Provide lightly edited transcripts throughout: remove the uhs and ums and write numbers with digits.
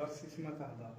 درسي ما تهضر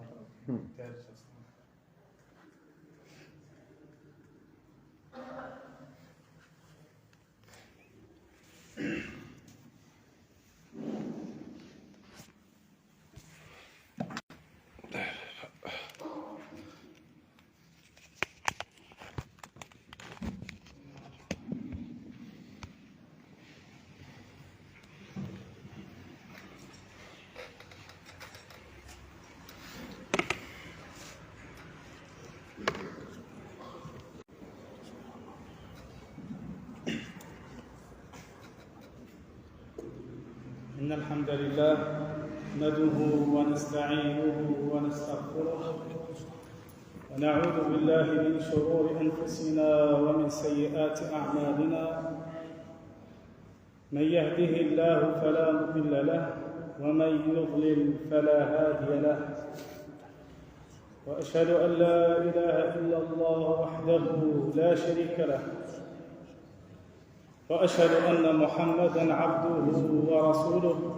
إن الحمد لله نحمده ونستعينه ونستغفره ونعوذ بالله من شرور أنفسنا ومن سيئات أعمالنا. من يهده الله فلا مضل له ومن يضلل فلا هادي له، وأشهد أن لا إله إلا الله وحده لا شريك له، وأشهد أن محمدًا عبده ورسوله.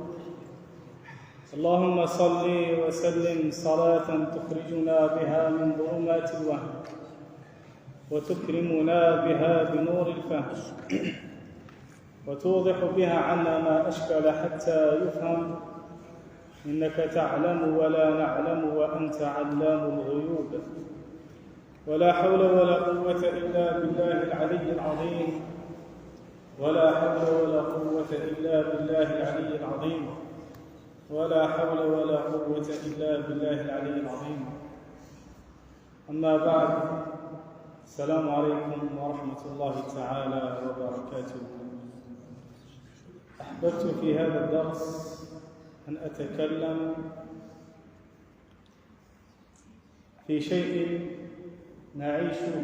اللهم صل وسلم صلاة تخرجنا بها من ظلمات الوهم وتكرمنا بها بنور الفهم وتوضح بها عنا ما أشكل حتى يفهم. إنك تعلم ولا نعلم وأنت علام الغيوب. ولا حول ولا قوة إلا بالله العلي العظيم. ولا حول ولا قوة إلا بالله العلي العظيم. ولا حول ولا قوة إلا بالله العلي العظيم. أما بعد، السلام عليكم ورحمة الله تعالى وبركاته. أحببت في هذا الدرس أن أتكلم في شيء نعيشه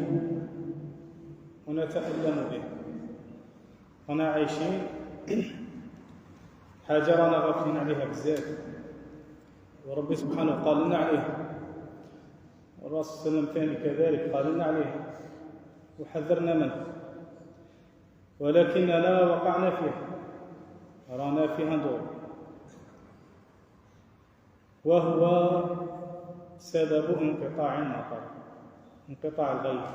ونتألم به. أنا عايشين حاجة رانا غافلين عليها بزاف، وربي سبحانه قال لنا عليها، والرسول صلى الله عليه وسلم ثاني كذلك قال لنا عليها وحذرنا منها، ولكننا وقعنا فيها، رانا فيها ندور، وهو سبب انقطاع المطر، انقطاع الغيث.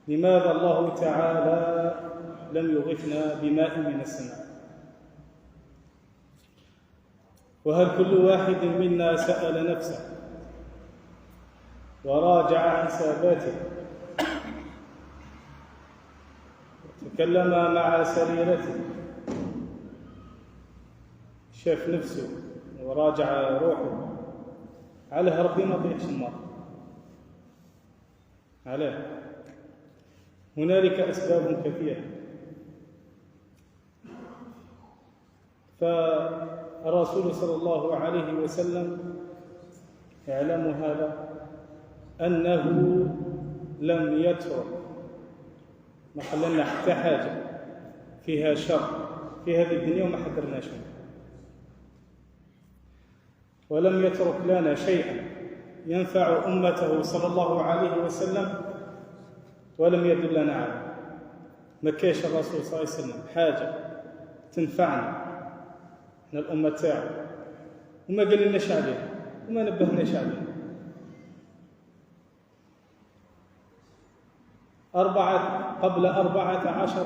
لماذا الله تعالى لم يغثنا بماء من السماء؟ وهل كل واحد منا سأل نفسه وراجع حساباته وتكلم مع سريرته، شاف نفسه وراجع روحه؟ علاه ربي ما ضيعش النار؟ علاه؟ هنالك أسباب كثيرة. فالرسول صلى الله عليه وسلم يعلم هذا، أنه لم يترك ما خلنا حتى حاجة فيها شر في هذه الدنيا وما حذرناش منها، ولم يترك لنا شيئا ينفع أمته صلى الله عليه وسلم ولم يدلنا عليه. ما كاش الرسول صلى الله عليه وسلم حاجة تنفعنا احنا الأمة تاعو وما قال لناش عليها وما نبهناش عليها. قبل 14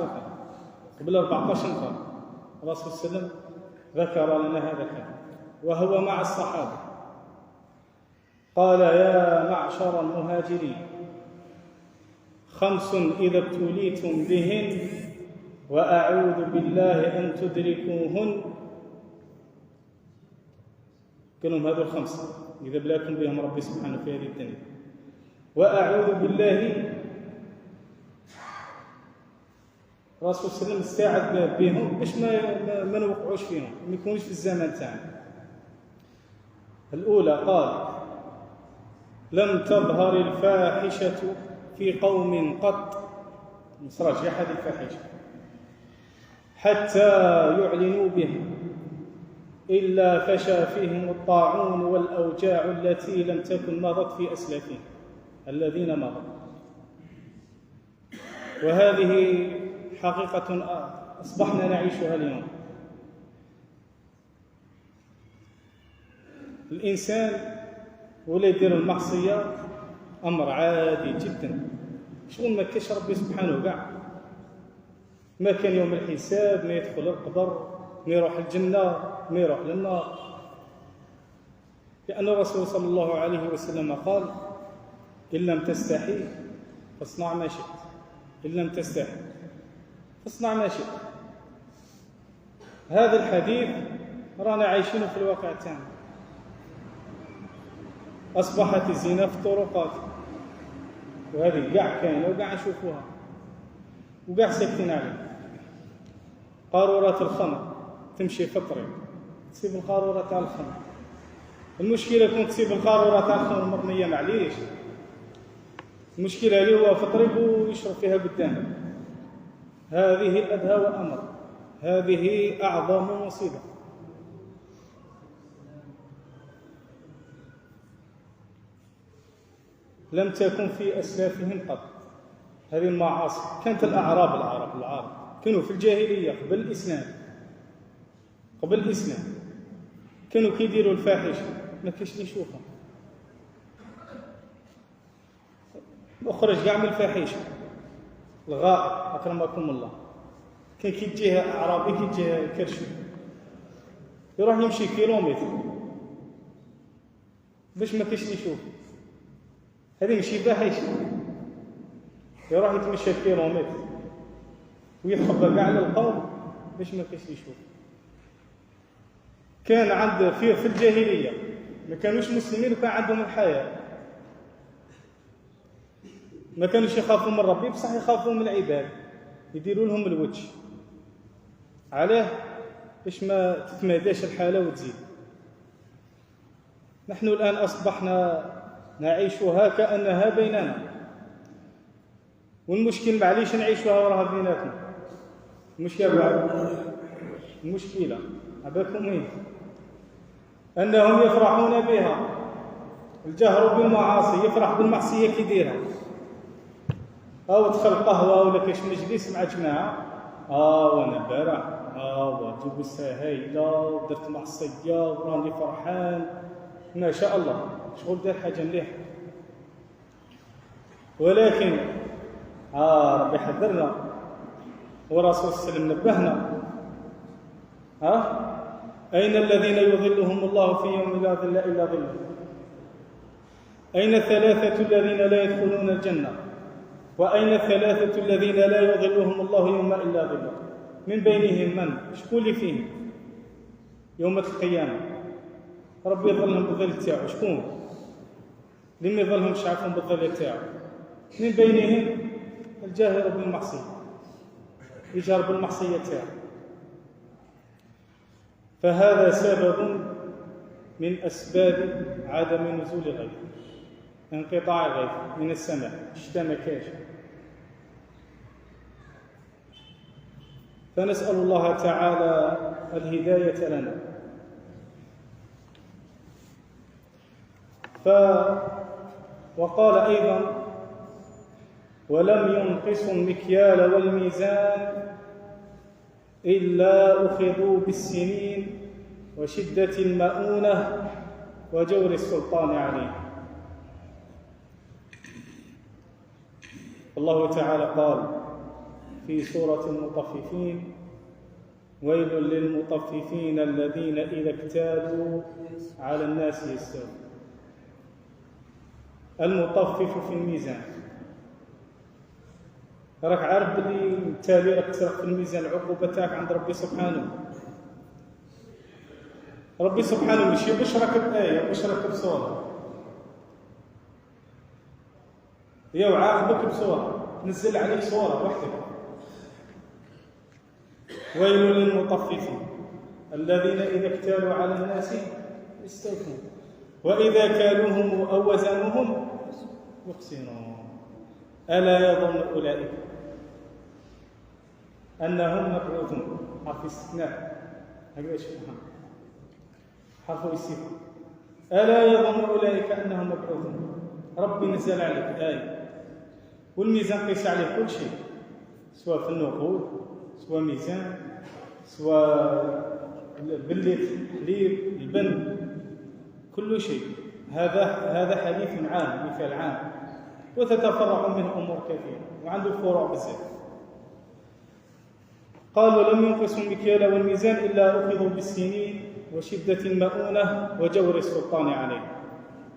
قرن الرسول صلى الله عليه وسلم ذكر لنا هذا الكلام وهو مع الصحابة. قال: يا معشر المهاجرين، 5 إذا ابتليتم بهن وأعوذ بالله أن تدركوهن. قال لهم هذول 5 إذا بلاكم بهم ربي سبحانه في هذه الدنيا، وأعوذ بالله الرسول صلى الله عليه وسلم استعذ بهم باش ما نوقعوش فيهم، ما يكونوش في الزمان تاعنا. الأولى قال: لم تظهر الفاحشة في قوم قط، مصراش أحد الفاحشة حتى يعلنوا بها إلا فشى فيهم الطاعون والأوجاع التي لم تكن مضت في أسلافهم الذين مضوا. وهذه حقيقة أصبحنا نعيشها اليوم. الإنسان ولا يدير المعصية أمر عادي جدا، شغل ما كاش ربي سبحانه كاع، ما كان يوم الحساب، ما يدخل القبر، ما يروح الجنة، ما يروح للنار. لأن الرسول صلى الله عليه وسلم قال: إن لم تستحي فاصنع ما شئت، إن لم تستحي فاصنع ما شئت. هذا الحديث رانا عايشينه في الواقع تاعنا. أصبحت الزنا في الطرقات، وهذه كاع كاينة وكاع نشوفوها وكاع ساكتين عليها. قارورات الخمر تمشي في الطريق تسيب القارورة تاع الخمر. المشكلة كون تسيب القارورة تاع الخمر مرمية، معليش، المشكلة اللي هو في الطريق ويشرب فيها قدامك. هذه أدهى وأمر، هذه أعظم مصيبة. لم تكن في أسلافهم قط هذه المعاصي. كانت العرب كانوا في الجاهلية قبل الإسلام كانوا كيديروا الفاحشة، ما كاش اللي يشوفهم. اخرج كاع من الفاحشة، الغائط أكرمكم الله، كان كيجيه أعرابي كيجيه كرشي يروح يمشي كيلومتر باش ما كاش اللي يشوف. هذه ماشي فاحشة، يروح يتمشى كيلومتر ويخبى كاع على القوم باش ما كاش اللي يشوف. كان عند في الجاهلية ما كانوش مسلمين وكان عندهم الحياة، ما كانوش يخافوا من ربي بصح يخافوا من العباد، يديروا لهم الوجه. علاه؟ باش ما تتماداش الحالة وتزيد. نحن الآن أصبحنا نعيشها كأنها بيننا، والمشكل معليش نعيشها وراها بيناتنا. المشكلة عباكم ايه؟ أنهم يفرحون بها. الجهر بالمعاصي، يفرح بالمعصية كيديرها. أو دخل قهوة ولا كاش مجلس مع جماعة، وأنا بارح وجبسها هايلة ودرت معصية وراني فرحان ما شاء الله، شغل دار حاجة مليحة. ولكن ربي حذرنا ورسول صلى الله عليه وسلم نبهنا. أين الذين يظلهم الله في يوم لا ظل إلا ظله؟ أين الثلاثة الذين لا يدخلون الجنة؟ وأين الثلاثة الذين لا يظلهم الله يوم إلا ظله؟ من بينهم من؟ شكون اللي فيهم يوم القيامة ربي يظلهم بالظل تاعو؟ شكون اللي ما يظلهمش عفوا بالظل تاعو؟ من بينهم الجاهر بالمعصية، يجهر بالمعصية تاعو. فهذا سبب من أسباب عدم نزول الغيث، انقطاع الغيث من السماء، الشتاء ما كاش. فنسأل الله تعالى الهداية لنا. وقال أيضا: ولم ينقصوا المكيال والميزان إلا أخذوا بالسنين وشدة المؤونة وجور السلطان عليه. الله تعالى قال في سورة المطففين: ويل للمطففين الذين إذا اكتالوا على الناس يستوفون. المطفف في الميزان، راك عارف بلي التالي راك تسرق في الميزان، العقوبة تاعك عند ربي سبحانه. ربي سبحانه ماشي بشرك بآية، بشرك بصورة، هي وعاقبك بصورة، نزل عليك صورة وحدك. ويل للمطففين الذين إذا اكتالوا على الناس يستوفون وإذا كالوهم أو وزنوهم يخسرون. ألا يظن أولئك أنهم مبعوثون؟ حرف استثناء، هكذا شبهه حرف استثناء. ألا يظن أولئك أنهم مبعوثون؟ ربي نزل عليك آية، والميزان قيس عليه كل شيء، سواء في النقود، سواء ميزان، سواء بلة، حليب، البن، كل شيء. هذا حديث عام، مثال عام، وتتفرع منه أمور كثيرة وعنده فروع بزاف. قال: ولم ينقصوا المكيال والميزان إلا أخذوا بالسنين وشدة المؤونة وجور السلطان عليه.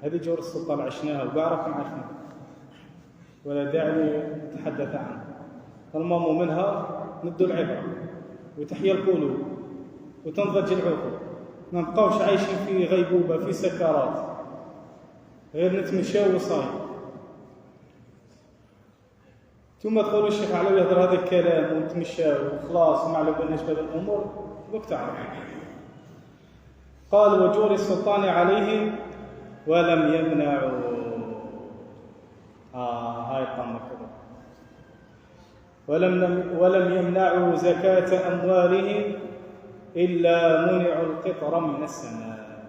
هذه جور السلطان عشناها وبعرفكم عارفينها ولا داعي نتحدث عنها. المهم منها ندوا العبرة وتحيا القلوب وتنضج العقول، ما نبقاوش عايشين في غيبوبة في سكرات، غير نتمشاو وصايم. ثم تقولوا الشيخ علوي يهضر هذا الكلام ونتمشاو وخلاص وما على بالناش بهذه الامور، وقت تعرف. قال: وجور السلطان عليهم ولم يمنعوا. هاي الطمة كذا. ولم يمنعوا زكاة أموالهم إلا منعوا القطر من السماء.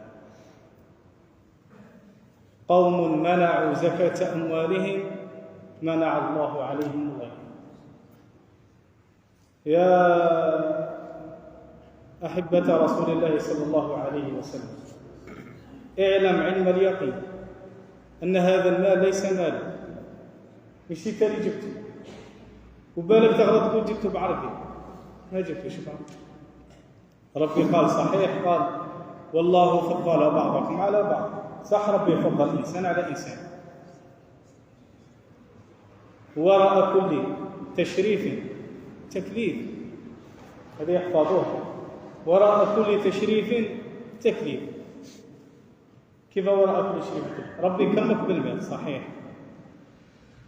قوم منعوا زكاة أموالهم منع الله عليهم الغيث. يا أحبة رسول الله صلى الله عليه وسلم، اعلم علم اليقين أن هذا المال ليس مالا، مش انت اللي جبته، وبالك تغلط تقول جبته بعرقي، ما جبته بعرقي. ربي قال صحيح، قال: والله فضل بعضكم على بعض. صح، ربي يفضل إنسان على إنسان. وراء كل تشريف تكليف، هذا يحفظوه. وراء كل تشريف تكليف. كيف وراء كل تشريف تكليف؟ ربي يكرمك بالمال، صحيح،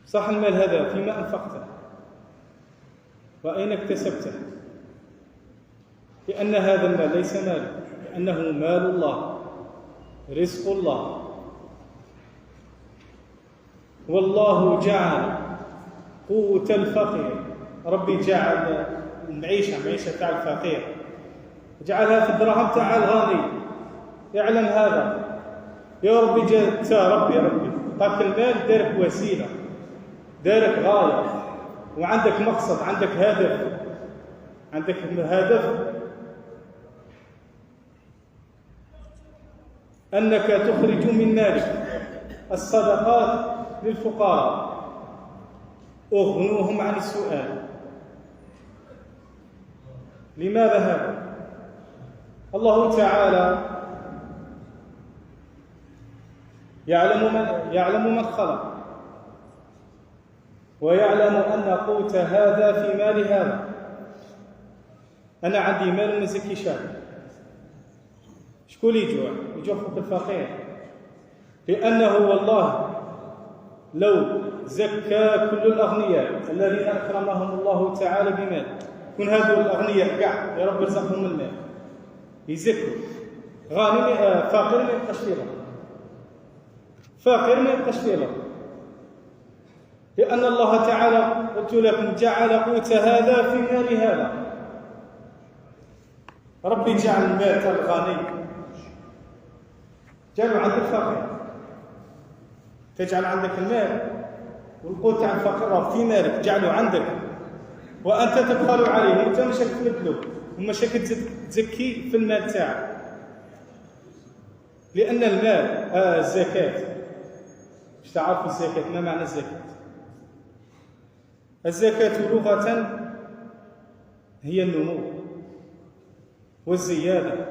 صح، المال هذا فيما أنفقته وأين اكتسبته، لأن هذا المال ليس مال، لأنه مال الله، رزق الله. والله جعل قوت الفقير، ربي جعل المعيشة تاع الفقير جعلها في الدراهم تاع الغني. يعلم هذا يا ربي، جاءت ربي طاق المال دارك وسيلة، دارك غاية، وعندك مقصد، عندك هدف أنك تخرج من مالك الصدقات للفقراء، أغنوهم عن السؤال. لماذا هذا؟ الله تعالى يعلم من خلق، ويعلم أن قوت هذا في مال هذا. أنا عندي مال ما نزكي شاب، شكون يجوع فوق الفقير، لأنه والله لو زكى كل الأغنياء الذين أكرمهم الله تعالى بمال، كون هذو الأغنياء كاع يا رب يرزقهم المال يزكوا، غني فقير ما يبقاش فيه، فقير ما يبقاش فيه، لأن الله تعالى قلت لكم جعل قوت هذا في مال هذا. ربي جعل المال تاع الغني جعله عند الفقير، تجعل عندك المال والقوت تاع الفقير في مالك، جعله عندك وأنت تبخل عليه، وأنت مش تبذله ومش تزكي في المال تاعك. لأن المال الزكاة، اش تعرف الزكاة؟ ما معنى الزكاة؟ الزكاة لغة هي النمو والزيادة.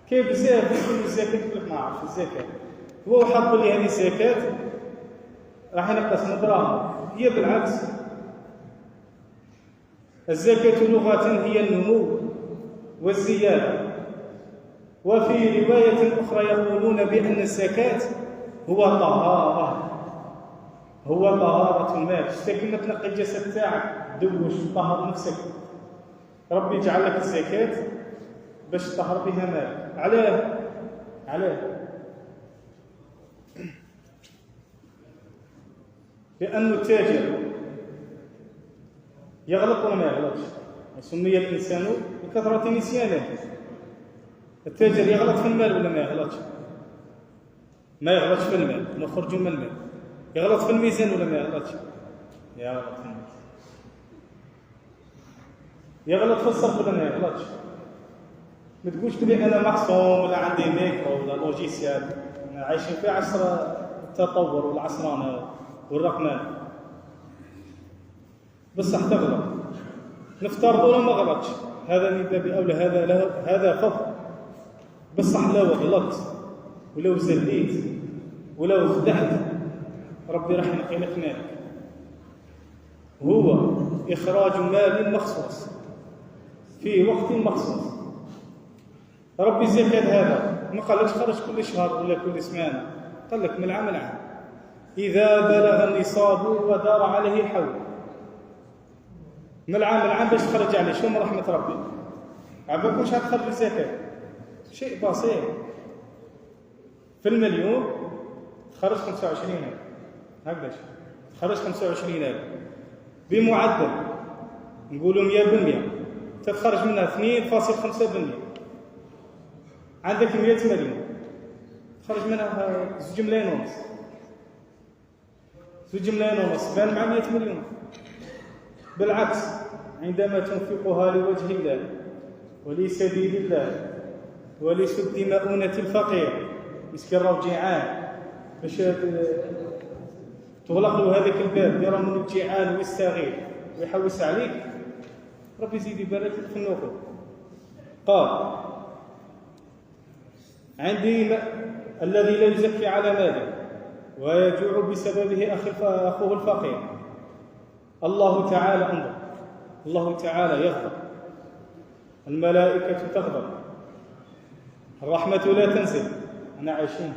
كيف بزاف يقولوا الزكاة، يقول لك ما عرفش الزكاة، هو حط لي هذه الزكاة راح ينقص من دراهم، هي بالعكس. الزكاة لغة هي النمو والزيادة. وفي رواية أخرى يقولون بأن الزكاة هو طهارة المال. كيما تنقي الجسد تاعك، دوش طهر نفسك، ربي يجعل لك الزكاة باش تطهر بها مالك. علاه؟ لأن التاجر يغلط ولا ما يغلطش؟ سمي الإنسان بكثرة نسيانه. التاجر يغلط في المال ولا ما يغلطش؟ ما يغلطش في المال، نخرج من المال. يغلط في الميزان ولا ما يغلطش؟ يغلط في الميزان. يغلط في الصرف ولا ما يغلطش؟ ما تقولش بلي انا معصوم ولا عندي ميكرو ولا لوجيسيال. عايشين في عصر التطور والعصرانه والرقمنه، بصح تغلط. نفترض ولا ما غلطش، هذا من باب اولى، هذا فضل. بصح لو غلطت ولو زليت ولو خدعت، ربي راح ينقلك مالك. هو إخراج مال مخصوص في وقت مخصوص. ربي الزكاة هذا ما قالكش خرج كل شهر ولا كل سمانة، قال لك من عام لعام إذا بلغ النصاب ودار عليه الحول. من العام لعام باش تخرج عليه. شو من رحمة ربي، عباك مش هتخرج الزكاة، شيء بسيط. في المليون تخرج 25,000 هكذا، تخرج 25,000 بمعدل نقولوا 100%، تتخرج منها 2.5%. عندك 100 مليون تخرج منها 2 ملايين ونص. 2 ملايين ونص بان مع 100 مليون. بالعكس، عندما تنفقها لوجه الله ولسبيل الله ولسد مؤونة الفقير، مسكين راه جيعان، باش تغلق له هذاك الباب يرى منه الجيعان ويستغيث ويحوس عليك، ربي يزيد يبارك لك في النفق. قال: عندي الذي لا يزكي على ماله ويجوع بسببه أخوه الفقير. الله تعالى انظر، الله تعالى يغضب، الملائكة تغضب، الرحمة لا تنزل. أنا عايشين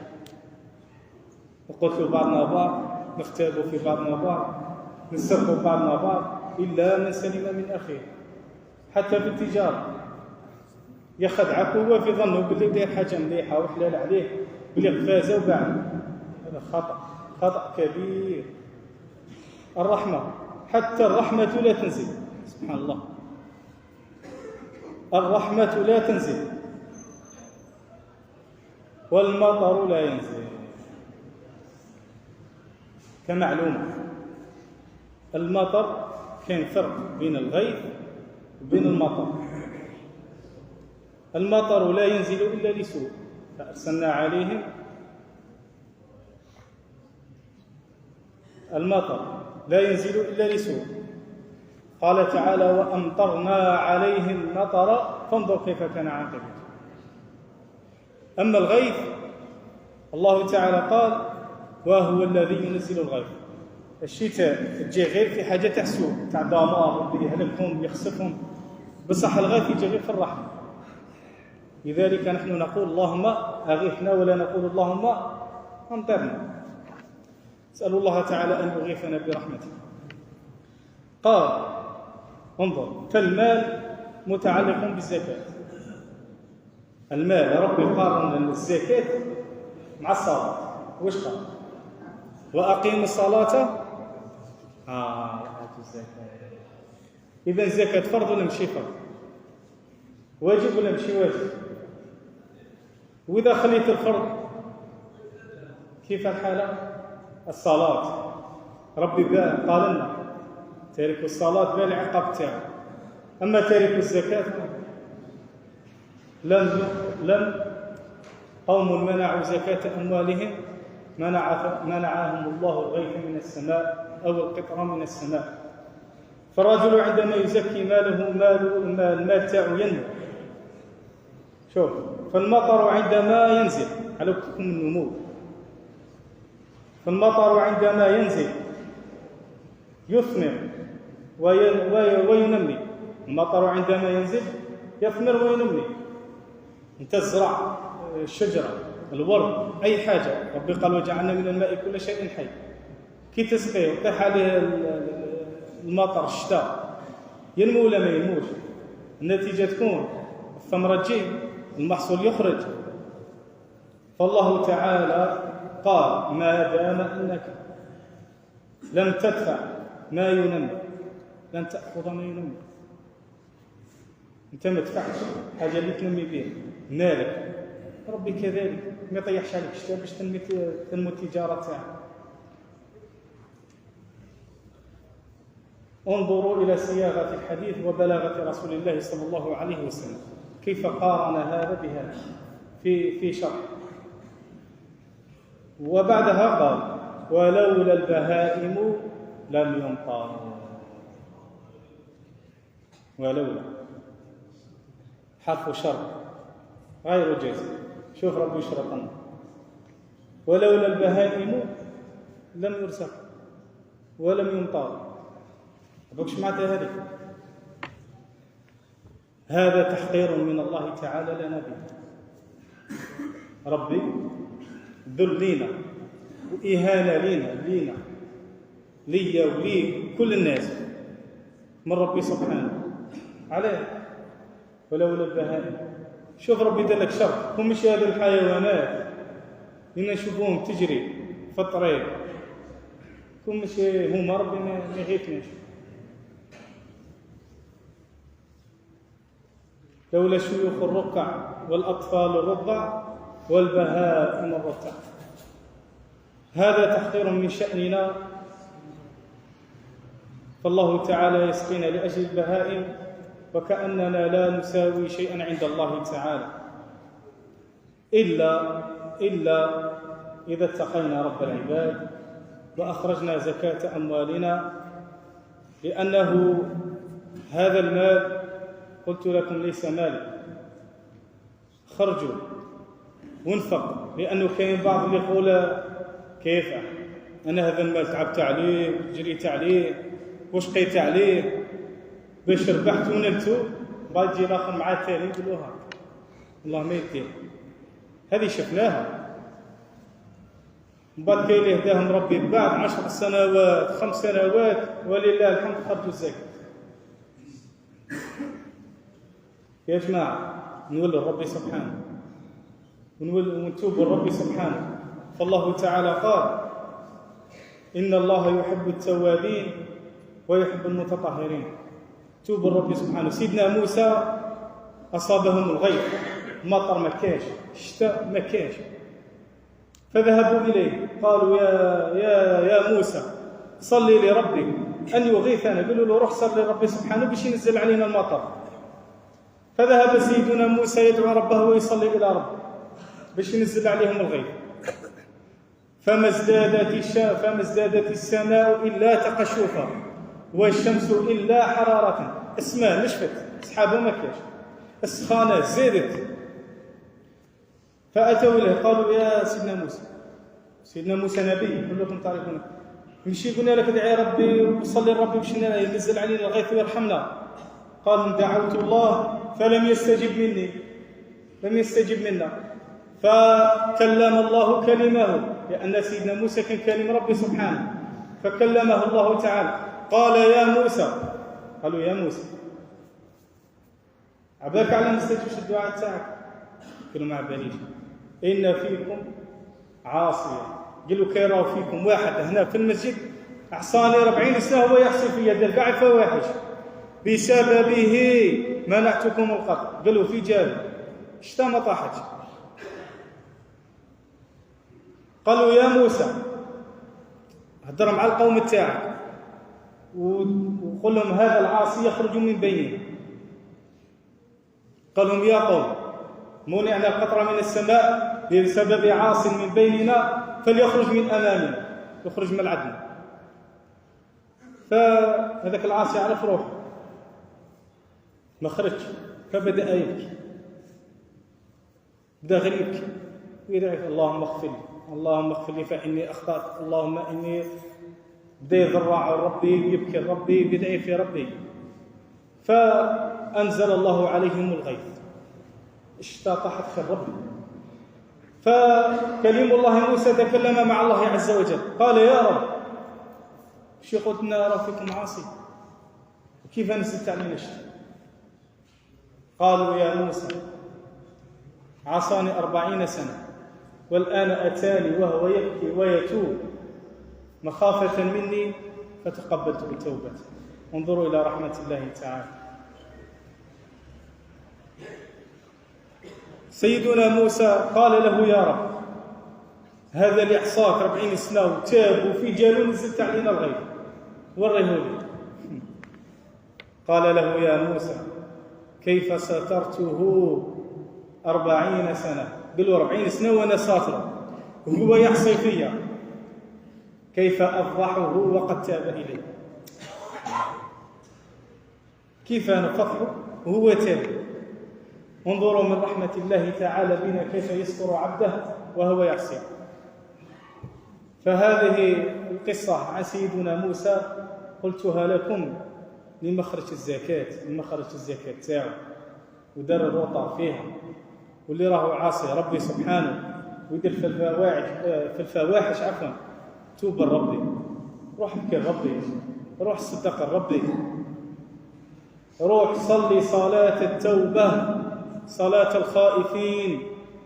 نقتل بعضنا بعض، نغتاب في بعضنا بعض، نسرق بعضنا بعض، إلا من سلم من أخيه. حتى في التجارة يخدعك هو في ظنه بلي داير حاجة مليحة وحلال عليه، بلي قفازة وباع. هذا خطأ كبير. الرحمة، حتى الرحمة لا تنزل. سبحان الله، الرحمة لا تنزل والمطر لا ينزل. كمعلومة، المطر كان فرق بين الغيث وبين المطر. المطر لا ينزل إلا لسوء، فأرسلنا عليهم. المطر لا ينزل إلا لسوء. قال تعالى: وأمطرنا عليهم مطرا فانظر كيف كان عاقبته. أما الغيث، الله تعالى قال: وهو الذي ينزل الغيث. الشتاء تجي غير في حاجة تاع سوء، تاع دمار، اللي يهلكهم يخسفهم، بصح الغيث يجي غير في الرحمة. لذلك نحن نقول: اللهم أغثنا، ولا نقول اللهم أمطرنا. نسأل الله تعالى أن يغيثنا برحمته. قال: انظر، فالمال متعلق بالزكاة. المال ربي قارن الزكاة مع الصلاة. واش قال؟ وأقيموا الصلاة وآتوا الزكاة. إذا الزكاة فرض ولا ماشي فرض؟ واجب ولا ماشي واجب؟ وإذا خليت الفرض كيف الحالة؟ الصلاة ربي قال لنا: تارك الصلاة بلا العقاب تاعو. أما تارك الزكاة لم قوم منعوا زكاة أموالهم منعهم الله الغيث من السماء أو القطر من السماء. فالرجل عندما يزكي ماله المال تاعو ينمو. شوف، فالمطر عندما ينزل على وقتكم النمو، فالمطر عندما ينزل يثمر وينمي. المطر عندما ينزل يثمر وينمي. انت تزرع الشجرة، الورد، أي حاجة، ربي قال: وجعلنا من الماء كل شيء حي. كي تسقيه وتطيح عليه المطر الشتاء، ينمو ولا ما ينموش؟ النتيجة تكون الثمرة تجي، المحصول يخرج. فالله تعالى قال: ما دام أنك لم تدفع ما ينمي لن تأخذ ما ينمي. أنت ما تدفعش حاجة اللي تنمي بها مالك، ربي كذلك ما يطيحش عليك شتاء باش تنمو التجارة تاعك. انظروا إلى صياغة الحديث وبلاغة رسول الله صلى الله عليه وسلم. كيف قارن هذا بهذا في شرح. وبعدها قال ولولا البهائم لم يمطروا. ولولا حرف شرط غير جازم. شوف ربي يشرط لنا ولولا البهائم لم يرزق ولم يمطر. بكش معناتها هذه. هذا تحقير من الله تعالى لنا به. ربي ذل لينا وإهانة لينا لي وليك كل الناس من ربي سبحانه. عليه ولولا البهائم. شوف ربي دلك شرط. هم مش هذه الحيوانات اللي نشوفوهم تجري في الطريق كم مش هما ربي ما يغيثناش. لولا شيوخ الركع والأطفال الرضع والبهائم الرتع. هذا تحقير من شأننا. فالله تعالى يسقينا لأجل البهائم وكأننا لا نساوي شيئا عند الله تعالى إلا إذا اتقينا رب العباد وأخرجنا زكاة أموالنا. لأنه هذا المال قلت لكم ليس مال. خرجوا وانفق. لأنه كاين بعض اللي يقول كيف أنا هذا المال تعبت عليه جريت عليه وشقيت عليه باش ربحت ونلتو بعد يجي الاخر مع الثاني يقولوا هاك والله ما يدير. هذه شفناها. من بعد كاين اللي هداهم ربي بعد 10 سنوات 5 سنوات ولله الحمد خرجوا الزكاة. يا جماعة نولوا ربي سبحانه ونتوبوا لربي سبحانه. فالله تعالى قال إن الله يحب التوابين ويحب المتطهرين. توبوا لربي سبحانه. سيدنا موسى أصابهم الغيث مطر ما كاش الشتاء ما كاش فذهبوا إليه قالوا يا موسى صلي لربك أن يغيثنا. قالوا له روح صلي لربي سبحانه باش ينزل علينا المطر. فذهب سيدنا موسى يدعو ربه ويصلي إلى ربه باش ينزل عليهم الغيث. فما ازدادت السماء إلا تقشفا والشمس إلا حرارة. السماء نشفت سحابه ما كاش السخانة زادت. فأتوا إليه قالوا يا سيدنا موسى نبي كلكم تعرفون مشي قلنا لك ادعي ربي وصلي لربي باش ينزل علينا الغيث ويرحمنا. قال دعوت الله فلم يستجب منا. فكلم الله كلمه لأن سيدنا موسى كان كلم ربي سبحانه فكلمه الله تعالى قال يا موسى. قالوا يا موسى عباك على مستجبش الدعاء تاعك. قالوا ما عباليش إن فيكم عاصية. قالوا كيراو فيكم واحد هنا في المسجد أعصاني 40 سنة هو يحصي في يد كاع الفواحش بسببه منعتكم القتل. قالوا في جابه الشتا ما طاحتش. قالوا يا موسى هدر مع القوم تاعك وقل لهم هذا العاصي يخرج من بيننا. قال لهم يا قوم منعنا القطر من السماء بسبب عاص من بيننا فليخرج من أمامنا يخرج من عدنا. فهذاك العاصي يعرف روحه ما خرجش فبدأ يبكي. بدأ غير يبكي ويدعي اللهم اغفر لي فإني أخطأت اللهم إني بدأ يضرع ربي يبكي ربي بدعي في ربي. فأنزل الله عليهم الغيث الشتاء طاحت خير ربي. فكلم الله موسى تكلم مع الله عز وجل قال يا رب شي قلت لنا فيكم عاصي كيف نزلت علينا الشتاء. قالوا يا موسى عصاني 40 سنة والآن أتاني وهو يبكي ويتوب مخافة مني فتقبلت بتوبته. انظروا إلى رحمة الله تعالى. سيدنا موسى قال له يا رب هذا اللي عصاك 40 سنة وتاب وفي جالو نزلت علينا الغيث وريه لي. قال له يا موسى كيف سترته 40 سنة، قالوا 40 سنة وأنا ساتره وهو يحصي فيا، كيف أفضحه وقد تاب إلي، كيف نفضحه وهو تاب. انظروا من رحمة الله تعالى بنا كيف يستر عبده وهو يحصي. فهذه القصة عن سيدنا موسى قلتها لكم لمخرج الزكاة تاعو، ودار الوطأ فيها، واللي راهو عاصي ربي سبحانه ويدير في الفواحش توب لربي، روح ابكي لربي، روح صدق لربي، روح صلي صلاة التوبة، صلاة الخائفين،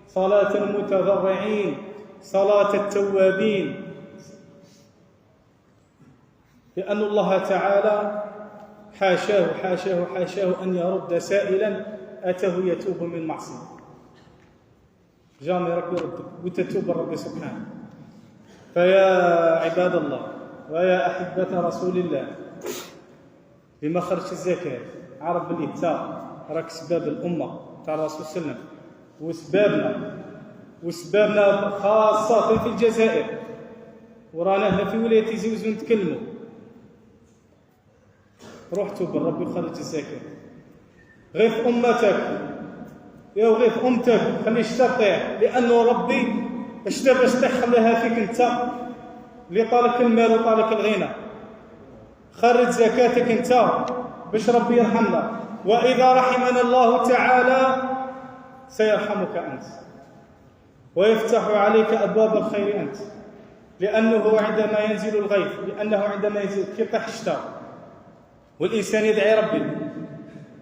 صلاة المتضرعين، صلاة التوابين، لأن الله تعالى حاشاه أن يرد سائلا أتاه يتوب من معصية. جامي ربي يردك وتتوب الرب سبحانه. فيا عباد الله ويا أحبة رسول الله، بمخرج الزكاة عرف بالإبتاء راك سباب الأمة تاع الرسول صلى الله عليه وسلم، وسبابنا خاصة في الجزائر، ورانا هنا في ولاية زوز نتكلموا. روح توب الرب وخرج الزكاة، غيث أمتك يا وغيث أمتك، خليش تطيح، لأنه ربي باش تخليها فيك أنت اللي طالك المال وطالك الغنى. خرج زكاتك أنت باش ربي يرحمنا، وإذا رحمنا الله تعالى سيرحمك أنت ويفتح عليك أبواب الخير أنت، لأنه عندما ينزل الغيث، لأنه عندما ينزل كيطيح الشتاء والإنسان يدعي ربي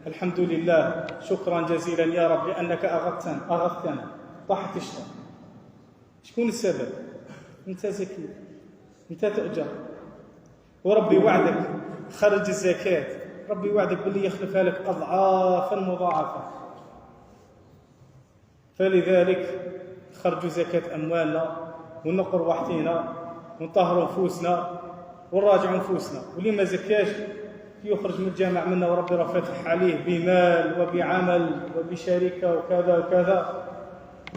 الحمد لله شكرا جزيلا يا رب لأنك أغثتنا طاحت الشتاء. شكون السبب؟ أنت زكي، أنت تؤجر، وربي وعدك خرج الزكاة، ربي وعدك باللي يخلفها لك أضعافا مضاعفة. فلذلك خرجوا زكاة أموالنا ونقر وحدينا ونطهروا نفوسنا ونراجعوا نفوسنا، واللي ما زكاش يخرج من الجامع منا وربي راه فاتح عليه بمال وبعمل وبشركة وكذا وكذا،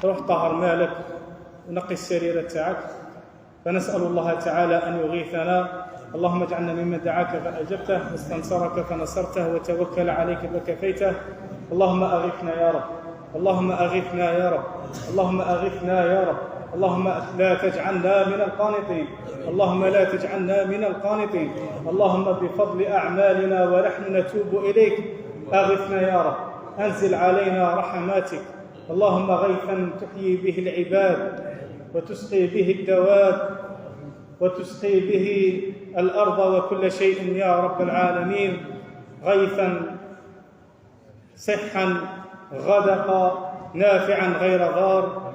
روح طهر مالك ونقي السريرة تاعك. فنسأل الله تعالى أن يغيثنا. اللهم اجعلنا ممن دعاك فأجبته واستنصرك فنصرته وتوكل عليك فكفيته. اللهم أغثنا يا رب، اللهم أغثنا يا رب، اللهم أغثنا يا رب، اللهم لا تجعلنا من القانطين، اللهم لا تجعلنا من القانطين، اللهم بفضل أعمالنا ونحن نتوب إليك أغثنا يا رب، أنزل علينا رحماتك، اللهم غيثا تحيي به العباد وتسقي به الدواب وتسقي به الأرض وكل شيء يا رب العالمين، غيثا صحا غدقا نافعا غير ضار.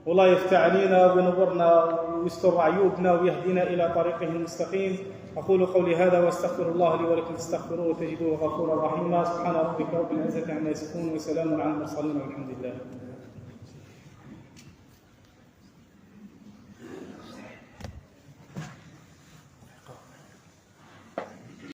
والله يفتح علينا وينورنا ويستر عيوبنا ويهدينا إلى طريقه المستقيم. أقول قولي هذا واستغفر الله لي ولكم فاستغفروه وتجدوه غفورا رحيما. سبحان ربك رب العزة عما يصفون وسلام على المرسلين والحمد لله.